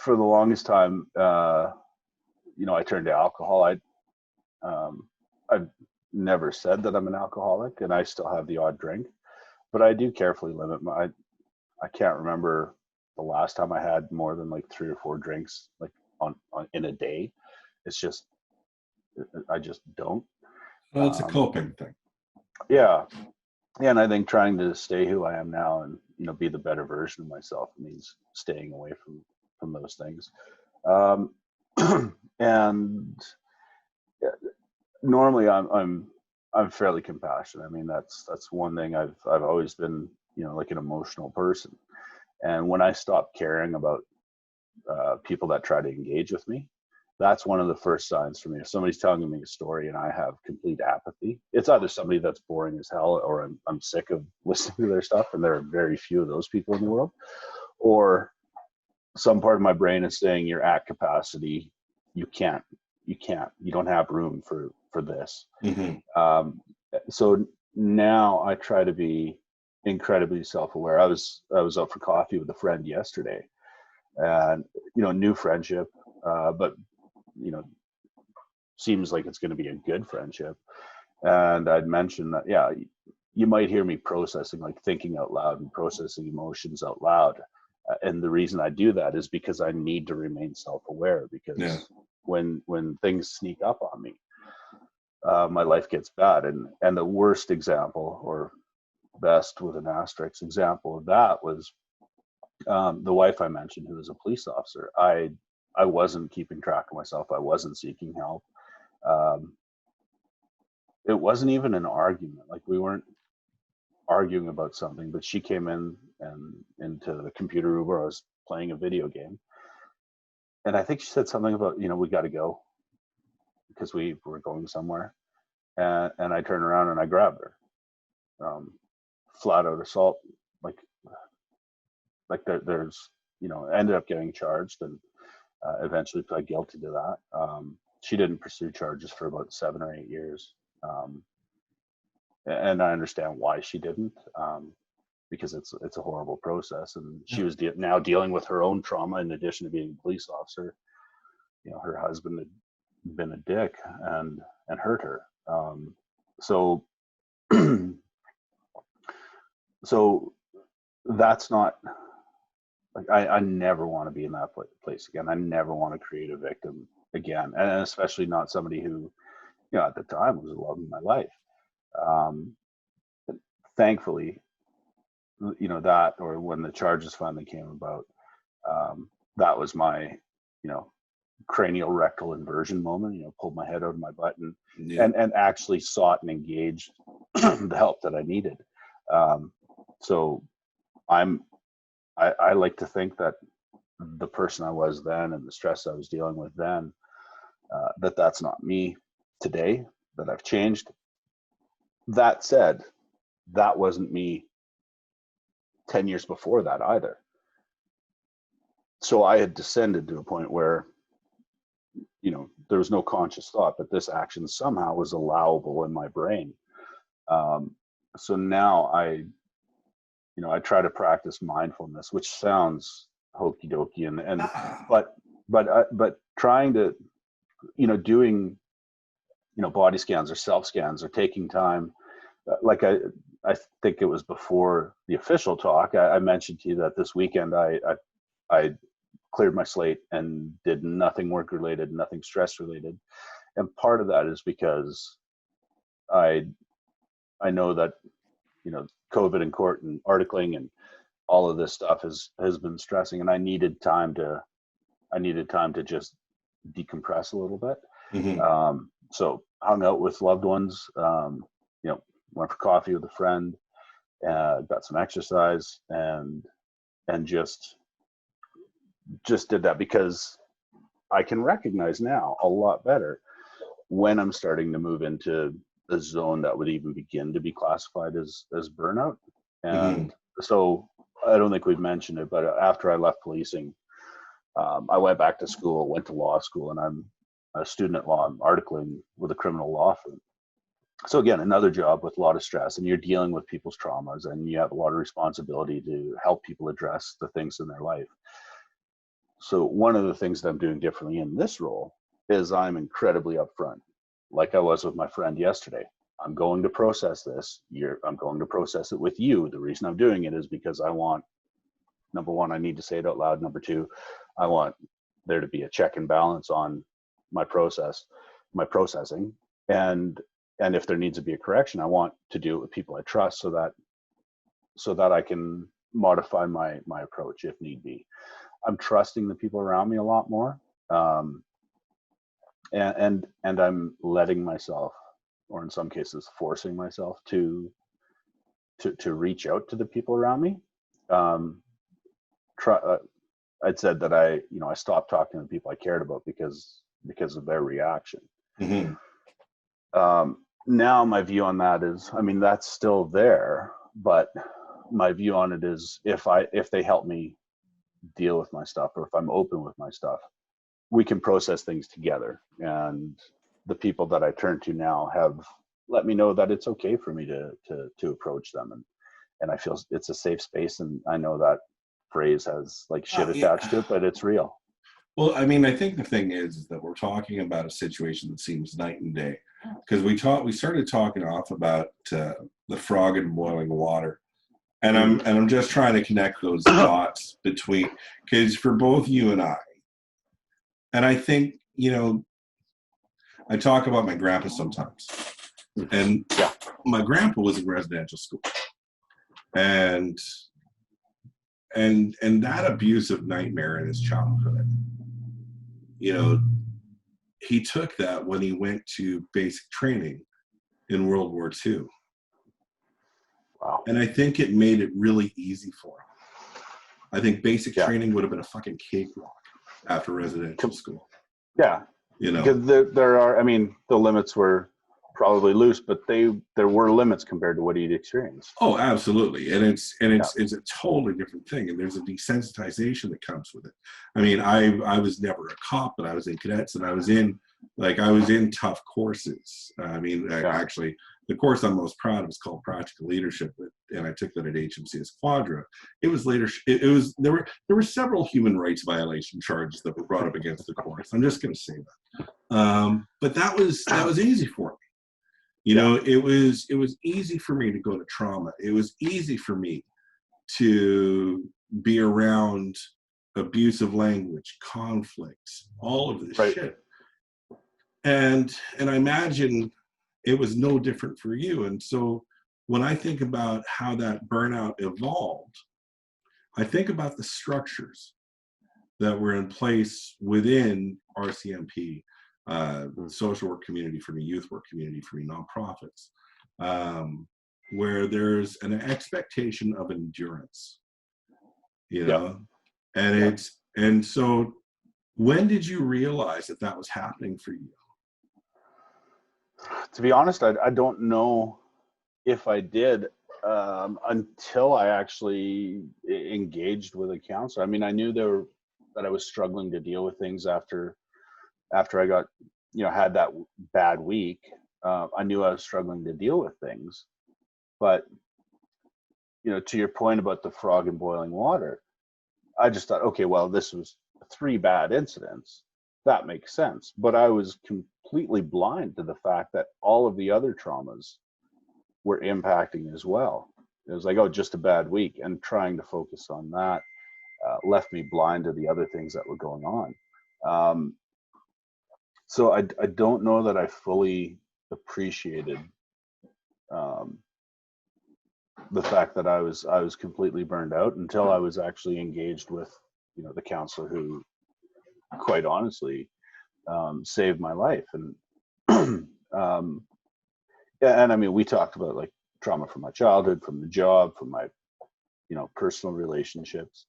the longest time, I turned to alcohol. I've never said that I'm an alcoholic, and I still have the odd drink, but I do carefully limit I can't remember the last time I had more than like 3 or 4 drinks, like on in a day. It's just, I just don't. Well, it's a coping thing. Yeah. Yeah. And I think trying to stay who I am now and, be the better version of myself means staying away from those things. And normally I'm fairly compassionate. I mean, that's one thing. I've always been, like an emotional person. And when I stopped caring about people that try to engage with me, that's one of the first signs for me. If somebody's telling me a story and I have complete apathy, it's either somebody that's boring as hell, or I'm sick of listening to their stuff, and there are very few of those people in the world, or some part of my brain is saying, you're at capacity, you don't have room for this. Mm-hmm. So now I try to be incredibly self-aware. I was out for coffee with a friend yesterday, and new friendship, but seems like it's going to be a good friendship. And I'd mentioned that, yeah, you might hear me processing, like thinking out loud and processing emotions out loud. And the reason I do that is because I need to remain self-aware, because when things sneak up on me, my life gets bad. And the worst example, or best with an asterisk example of that, was the wife I mentioned, who was a police officer. I wasn't keeping track of myself. I wasn't seeking help. It wasn't even an argument. Like, we weren't arguing about something, but she came in and into the computer room where I was playing a video game. And I think she said something about, we got to go because we were going somewhere. And I turned around and I grabbed her. Flat out assault, like there's, ended up getting charged and eventually pled guilty to that. She didn't pursue charges for about 7 or 8 years. And I understand why she didn't, because it's a horrible process. And she was now dealing with her own trauma in addition to being a police officer. Her husband had been a dick and hurt her. So that's not, like, I never want to be in that place again. I never want to create a victim again, and especially not somebody who, at the time, was the love of my life. Thankfully, that, or when the charges finally came about, that was my, cranial rectal inversion moment. Pulled my head out of my butt and actually sought and engaged the help that I needed. So I like to think that the person I was then and the stress I was dealing with then, that's not me today, that I've changed. That said, that wasn't me 10 years before that either. So I had descended to a point where, there was no conscious thought, but this action somehow was allowable in my brain. So now I try to practice mindfulness, which sounds hokey dokey, but trying to, doing body scans or self scans or taking time. Like I think it was before the official talk, I mentioned to you that this weekend I cleared my slate and did nothing work related, nothing stress related. And part of that is because I know that, COVID and court and articling and all of this stuff has been stressing, and I needed time to just decompress a little bit. Mm-hmm. So hung out with loved ones, went for coffee with a friend, got some exercise, and just did that, because I can recognize now a lot better when I'm starting to move into a zone that would even begin to be classified as burnout. And so I don't think we've mentioned it, but after I left policing, I went back to school, went to law school, and I'm a student at law. I'm articling with a criminal law firm. So again, another job with a lot of stress, and you're dealing with people's traumas, and you have a lot of responsibility to help people address the things in their life. So one of the things that I'm doing differently in this role is I'm incredibly upfront, like I was with my friend yesterday. I'm going to process this. I'm going to process it with you. The reason I'm doing it is because I want, number one, I need to say it out loud. Number two, I want there to be a check and balance on my processing. And if there needs to be a correction, I want to do it with people I trust, so that I can modify my approach if need be. I'm trusting the people around me a lot more. And I'm letting myself, or in some cases forcing myself to reach out to the people around me. I'd said that I stopped talking to the people I cared about because of their reaction. Mm-hmm. Now my view on that is, that's still there, but my view on it is, if they help me deal with my stuff, or if I'm open with my stuff, we can process things together. And the people that I turn to now have let me know that it's okay for me to approach them, and I feel it's a safe space. And I know that phrase has like shit attached to it, but it's real. Well, I think the thing is that we're talking about a situation that seems night and day, because we started talking off about the frog in boiling water, and I'm just trying to connect those dots between, because for both you and I think, I talk about my grandpa sometimes, and my grandpa was in residential school, and that abusive nightmare in his childhood, he took that when he went to basic training in World War II. Wow. And I think it made it really easy for him. I think basic training would have been a fucking cakewalk after residential school. Yeah. Because there are, the limits were probably loose, but there were limits compared to what he'd experienced. Oh, absolutely. And it's a totally different thing. And there's a desensitization that comes with it. I was never a cop, but I was in cadets, and I was in tough courses. Actually, the course I'm most proud of is called Practical Leadership, and I took that at HMCS Quadra. It was later. There were several human rights violation charges that were brought up against the course. I'm just going to say that. But that was easy for me. It was easy for me to go to trauma. It was easy for me to be around abusive language, conflicts, all of this shit. And I imagine it was no different for you. And so when I think about how that burnout evolved, I think about the structures that were in place within RCMP, social work community for me, youth work community for me, nonprofits, where there's an expectation of endurance, and so when did you realize that was happening for you? To be honest, I don't know if I did until I actually engaged with a counselor. I knew that I was struggling to deal with things after I got, had that bad week. I knew I was struggling to deal with things, but to your point about the frog in boiling water, I just thought, okay, well, this was 3 bad incidents. that makes sense. But I was completely blind to the fact that all of the other traumas were impacting as well. It was like, oh, just a bad week, and trying to focus on that left me blind to the other things that were going on. So I don't know that I fully appreciated the fact that I was completely burned out until I was actually engaged with, you know, the counselor who, quite honestly, saved my life. And yeah, and I mean, we talked about like trauma from my childhood, from the job, from my, you know, personal relationships,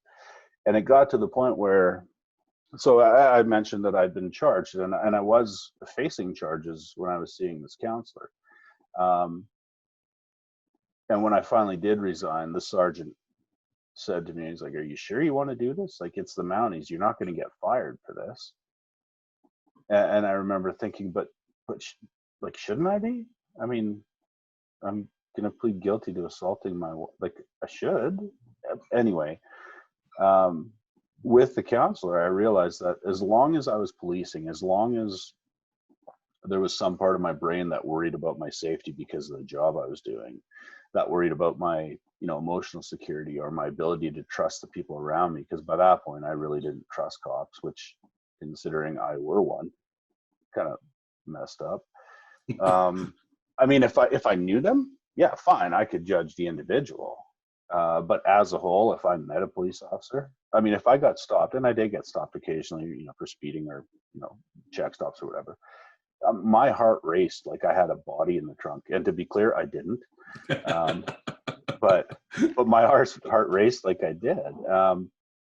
and it got to the point where, so I mentioned that I'd been charged, and I was facing charges when I was seeing this counselor. And when I finally did resign, the sergeant said to me, he's like, "Are you sure you want to do this? Like, it's the Mounties. You're not going to get fired for this." And I remember thinking, but like, shouldn't I be? I mean, I'm going to plead guilty to assaulting like, I should. Anyway, with the counselor, I realized that as long as I was policing, as long as there was some part of my brain that worried about my safety because of the job I was doing, that worried about my, you know, emotional security or my ability to trust the people around me, because by that point I really didn't trust cops, which, considering I were one, kind of messed up. I mean, if I knew them, yeah, fine, I could judge the individual. But as a whole, if I met a police officer, I mean, if I got stopped, and I did get stopped occasionally, you know, for speeding or, you know, check stops or whatever, my heart raced like I had a body in the trunk. And to be clear, I didn't. But my heart raced like I did.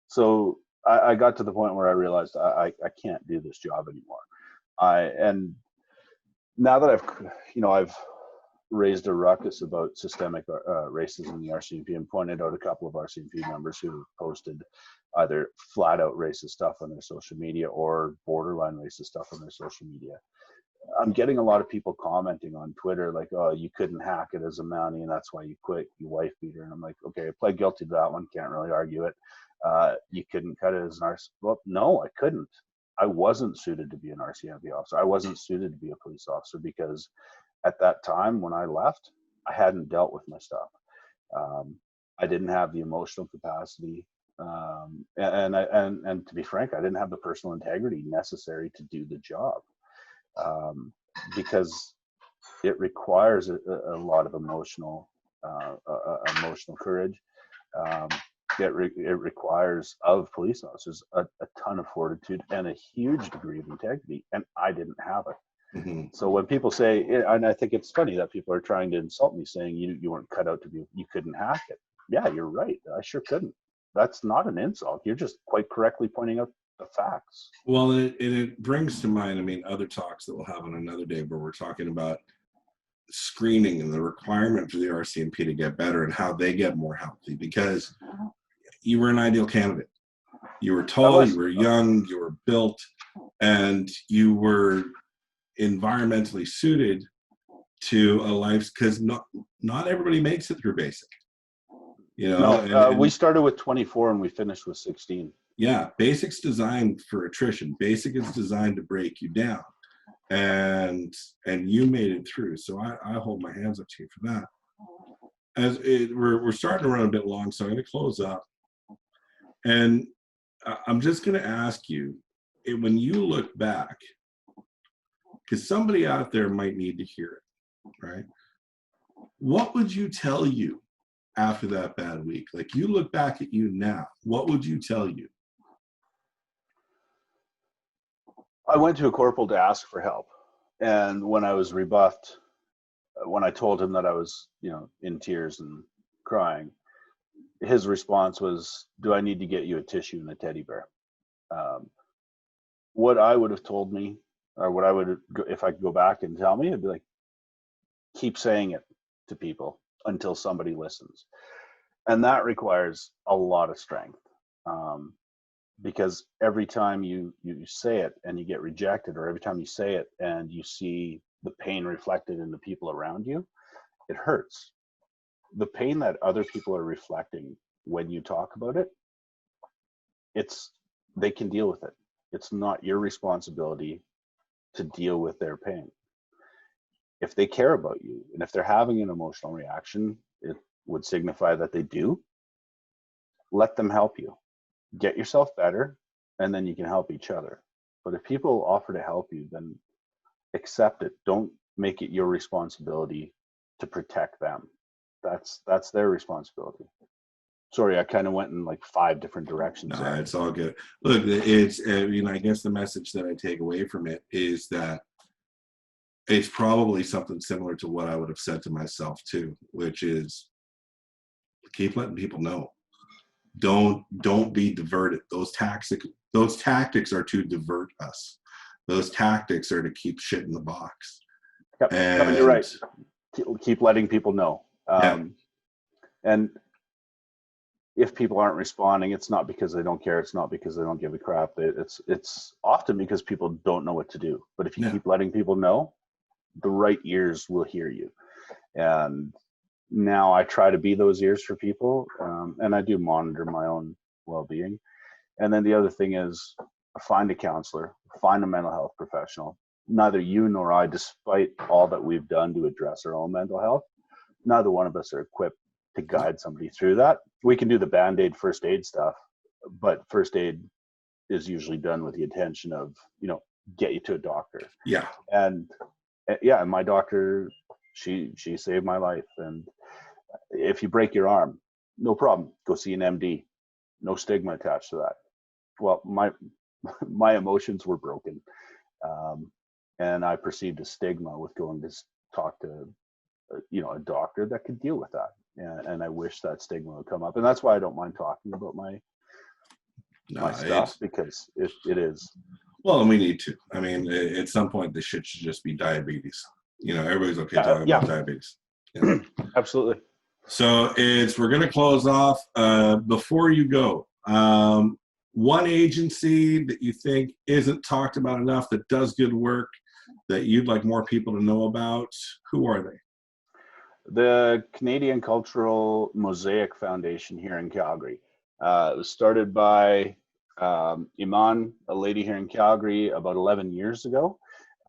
So I got to the point where I realized I can't do this job anymore. And now that I've raised a ruckus about systemic racism in the RCMP and pointed out a couple of RCMP members who posted either flat out racist stuff on their social media or borderline racist stuff on their social media. I'm getting a lot of people commenting on Twitter like, "Oh, you couldn't hack it as a Mountie, and that's why you quit, you wife beater." And I'm like, okay, I pled guilty to that one. Can't really argue it. You couldn't cut it as an RC. Well, no, I couldn't. I wasn't suited to be an RCMP officer. I wasn't suited to be a police officer because at that time when I left, I hadn't dealt with my stuff. I didn't have the emotional capacity, and to be frank, I didn't have the personal integrity necessary to do the job. Because it requires a lot of emotional courage. It requires of police officers a ton of fortitude and a huge degree of integrity, and I didn't have it. Mm-hmm. So when people say, and I think it's funny that people are trying to insult me, saying you weren't cut out to be, you couldn't hack it. Yeah, you're right. I sure couldn't. That's not an insult. You're just quite correctly pointing out the facts. Well, it brings to mind, I mean, other talks that we'll have on another day where we're talking about screening and the requirement for the RCMP to get better and how they get more healthy, because you were an ideal candidate. You were tall, you were young, you were built, and you were environmentally suited to a life, because not everybody makes it through basic. You know, no, we started with 24 and we finished with 16. Yeah, basic's designed for attrition. Basic is designed to break you down, and you made it through. So I hold my hands up to you for that. We're starting to run a bit long, so I'm going to close up, and I'm just going to ask you, when you look back, because somebody out there might need to hear it, right? What would you tell you after that bad week? Like, you look back at you now, what would you tell you? I went to a corporal to ask for help. And when I was rebuffed, when I told him that I was, you know, in tears and crying, his response was, "Do I need to get you a tissue and a teddy bear?" What I would have told me, or what I would, if I could go back and tell me, I'd be like, keep saying it to people until somebody listens. And that requires a lot of strength. Because every time you say it and you get rejected, or every time you say it and you see the pain reflected in the people around you, it hurts. The pain that other people are reflecting when you talk about it, they can deal with it. it's not your responsibility to deal with their pain. If they care about you, and if they're having an emotional reaction, it would signify that they do. Let them help you. Get yourself better, and then you can help each other. But if people offer to help you, then accept it. Don't make it your responsibility to protect them. That's their responsibility. Sorry, I kind of went in like 5 different directions. No, it's all good. Look, it's, I guess the message that I take away from it is that it's probably something similar to what I would have said to myself too, which is keep letting people know. Don't be diverted. Those tactics are to divert us. Those tactics are to keep shit in the box. Yep. And you're right. Keep letting people know. And if people aren't responding, it's not because they don't care. It's not because they don't give a crap. It's often because people don't know what to do. But if you keep letting people know, the right ears will hear you. And now I try to be those ears for people, and I do monitor my own well-being. And then the other thing is find a counselor, find a mental health professional. Neither you nor I, despite all that we've done to address our own mental health, neither one of us are equipped to guide somebody through that. We can do the Band-Aid first aid stuff, but first aid is usually done with the intention of, get you to a doctor. Yeah. And my doctor, she saved my life. And if you break your arm, no problem, go see an MD. No stigma attached to that. Well, my emotions were broken, and I perceived a stigma with going to talk to a doctor that could deal with that. And I wish that stigma would come up, and that's why I don't mind talking about my stuff, because it is. Well, and we need to. I mean, at some point, this shit should just be diabetes. Everybody's okay talking about diabetes. Yeah. Absolutely. So we're going to close off. Before you go, one agency that you think isn't talked about enough that does good work that you'd like more people to know about, who are they? The Canadian Cultural Mosaic Foundation here in Calgary. It was started by Iman, a lady here in Calgary, about 11 years ago.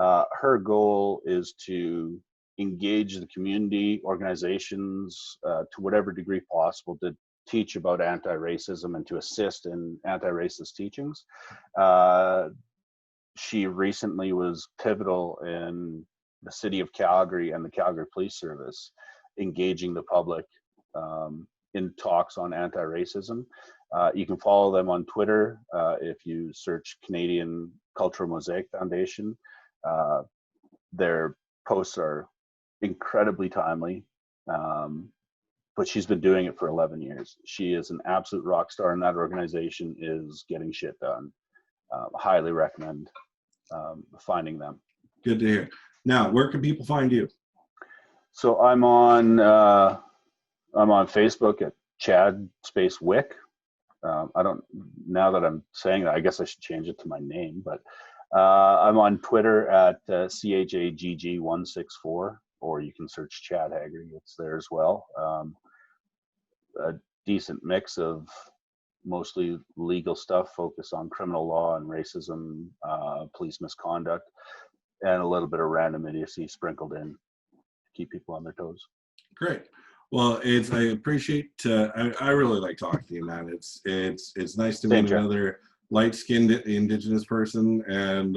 Her goal is to engage the community, organizations, to whatever degree possible, to teach about anti-racism and to assist in anti-racist teachings. She recently was pivotal in the city of Calgary and the Calgary Police Service, engaging the public in talks on anti-racism. You can follow them on Twitter if you search Canadian Cultural Mosaic Foundation. Their posts are incredibly timely, but she's been doing it for 11 years. She is an absolute rock star, and that organization is getting shit done. Highly recommend finding them. Good to hear. Now, where can people find you? So I'm on Facebook at Chad Space Wick. Now that I'm saying that, I guess I should change it to my name, but I'm on Twitter at CHAGG164, or you can search Chad Haggerty. It's there as well. A decent mix of mostly legal stuff, focus on criminal law and racism, police misconduct, and a little bit of random idiocy sprinkled in to keep people on their toes. Great. Well, I appreciate. I really like talking to you, man. It's nice to meet another light-skinned Indigenous person, and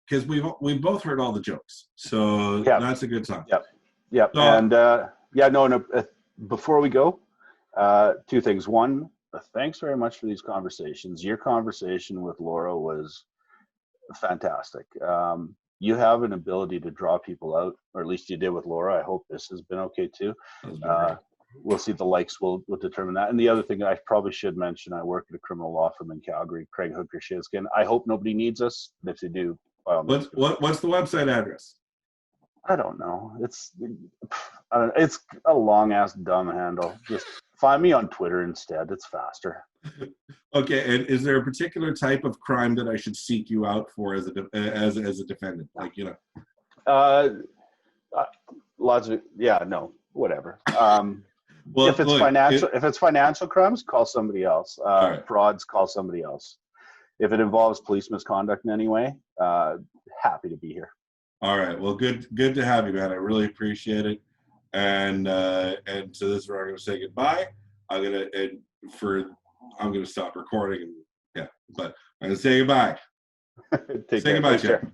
because we've both heard all the jokes, so that's a good time. Yep. And before we go, 2 things. One, thanks very much for these conversations. Your conversation with Laura was fantastic. You have an ability to draw people out, or at least you did with Laura. I hope this has been okay too. We'll see. The likes will determine that. And the other thing I probably should mention, I work at a criminal law firm in Calgary, Craig Hooker Shizkin. I hope nobody needs us. If they do, what's the website address? I don't know. It's a long ass dumb handle. Just find me on Twitter instead. It's faster. Okay. And is there a particular type of crime that I should seek you out for as a defendant? Lots of whatever. Well, if it's look, financial crimes, call somebody else. right. Frauds, call somebody else. If it involves police misconduct in any way, happy to be here. All right. Well, good to have you, man. I really appreciate it. And so this is where I'm going to say goodbye. I'm going to stop recording. And, yeah, but I'm going to say goodbye. Take Say care. goodbye, Thanks, Chad. Jer.